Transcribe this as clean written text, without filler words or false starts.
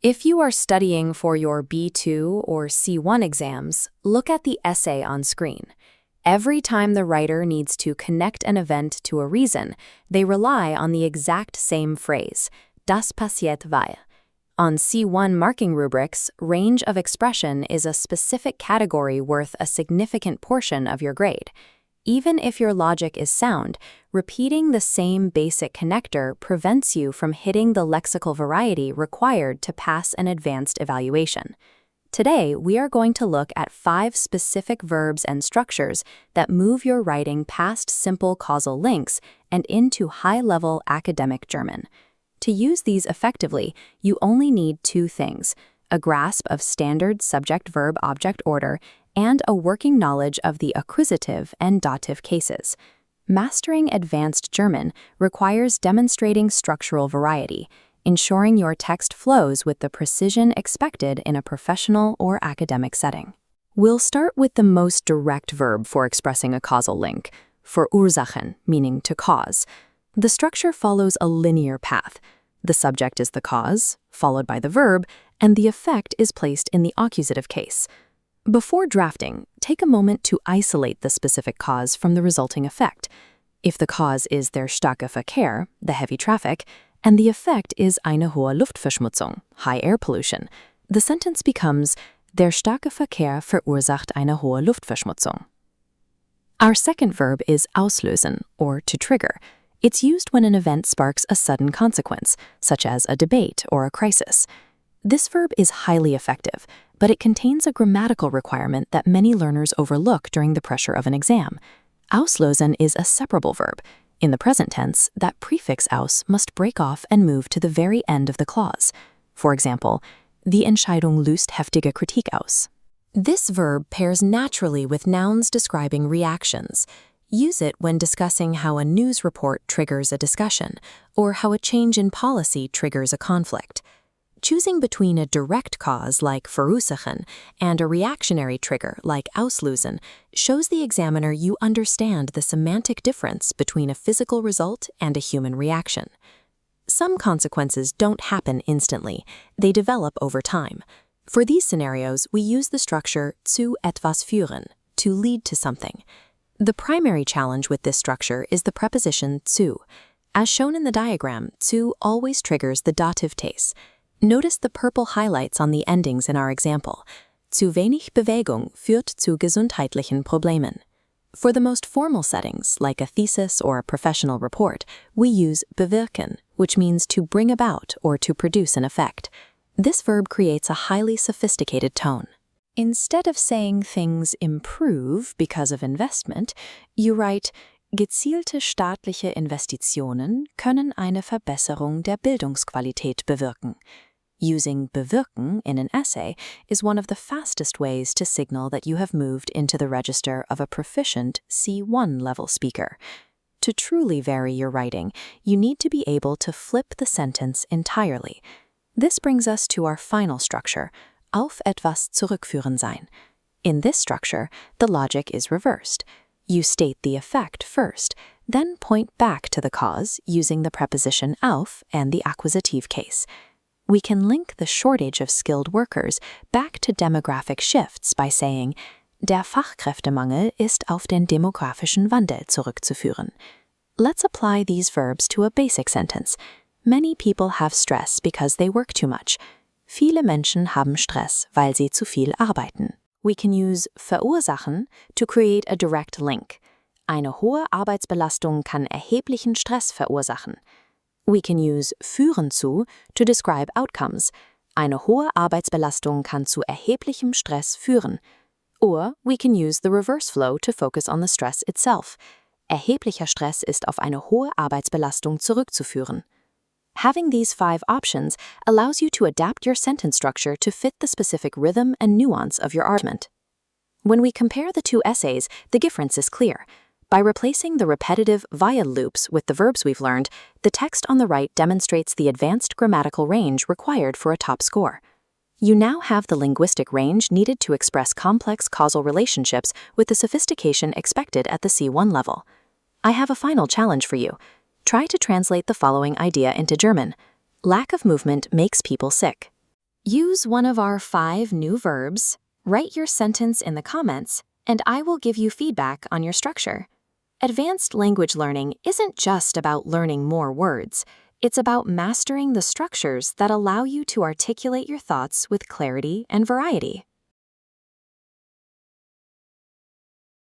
If you are studying for your B2 or C1 exams, look at the essay on screen. Every time the writer needs to connect an event to a reason, they rely on the exact same phrase, das passiert weil. On C1 marking rubrics, range of expression is a specific category worth a significant portion of your grade. Even if your logic is sound, repeating the same basic connector prevents you from hitting the lexical variety required to pass an advanced evaluation. Today, we are going to look at 5 specific verbs and structures that move your writing past simple causal links and into high-level academic German. To use these effectively, you only need 2 things: a grasp of standard subject-verb-object order and a working knowledge of the accusative and dative cases. Mastering advanced German requires demonstrating structural variety, ensuring your text flows with the precision expected in a professional or academic setting. We'll start with the most direct verb for expressing a causal link, verursachen, meaning to cause. The structure follows a linear path. The subject is the cause, followed by the verb, and the effect is placed in the accusative case. Before drafting, take a moment to isolate the specific cause from the resulting effect. If the cause is der starke Verkehr, the heavy traffic, and the effect is eine hohe Luftverschmutzung, high air pollution, the sentence becomes der starke Verkehr verursacht eine hohe Luftverschmutzung. Our second verb is auslösen, or to trigger. It's used when an event sparks a sudden consequence, such as a debate or a crisis. This verb is highly effective, but it contains a grammatical requirement that many learners overlook during the pressure of an exam. Auslösen is a separable verb. In the present tense, that prefix aus must break off and move to the very end of the clause. For example, die Entscheidung löst heftige Kritik aus. This verb pairs naturally with nouns describing reactions. Use it when discussing how a news report triggers a discussion, or how a change in policy triggers a conflict. Choosing between a direct cause like verursachen and a reactionary trigger like auslösen shows the examiner you understand the semantic difference between a physical result and a human reaction. Some consequences don't happen instantly, they develop over time. For these scenarios, we use the structure zu etwas führen, to lead to something. The primary challenge with this structure is the preposition zu. As shown in the diagram, zu always triggers the dative case. Notice the purple highlights on the endings in our example. Zu wenig Bewegung führt zu gesundheitlichen Problemen. For the most formal settings, like a thesis or a professional report, we use bewirken, which means to bring about or to produce an effect. This verb creates a highly sophisticated tone. Instead of saying things improve because of investment, you write, gezielte staatliche Investitionen können eine Verbesserung der Bildungsqualität bewirken. Using bewirken in an essay is one of the fastest ways to signal that you have moved into the register of a proficient C1 level speaker. To truly vary your writing, you need to be able to flip the sentence entirely. This brings us to our final structure, auf etwas zurückführen sein. In this structure, the logic is reversed. You state the effect first, then point back to the cause using the preposition auf and the accusative case. We can link the shortage of skilled workers back to demographic shifts by saying, der Fachkräftemangel ist auf den demografischen Wandel zurückzuführen. Let's apply these verbs to a basic sentence. Many people have stress because they work too much. Viele Menschen haben Stress, weil sie zu viel arbeiten. We can use verursachen to create a direct link. Eine hohe Arbeitsbelastung kann erheblichen Stress verursachen. We can use führen zu to describe outcomes. Eine hohe Arbeitsbelastung kann zu erheblichem Stress führen. Or we can use the reverse flow to focus on the stress itself. Erheblicher Stress ist auf eine hohe Arbeitsbelastung zurückzuführen. Having these 5 options allows you to adapt your sentence structure to fit the specific rhythm and nuance of your argument. When we compare the 2 essays, the difference is clear. By replacing the repetitive weil loops with the verbs we've learned, the text on the right demonstrates the advanced grammatical range required for a top score. You now have the linguistic range needed to express complex causal relationships with the sophistication expected at the C1 level. I have a final challenge for you. Try to translate the following idea into German. Lack of movement makes people sick. Use one of our 5 new verbs, write your sentence in the comments, and I will give you feedback on your structure. Advanced language learning isn't just about learning more words. It's about mastering the structures that allow you to articulate your thoughts with clarity and variety.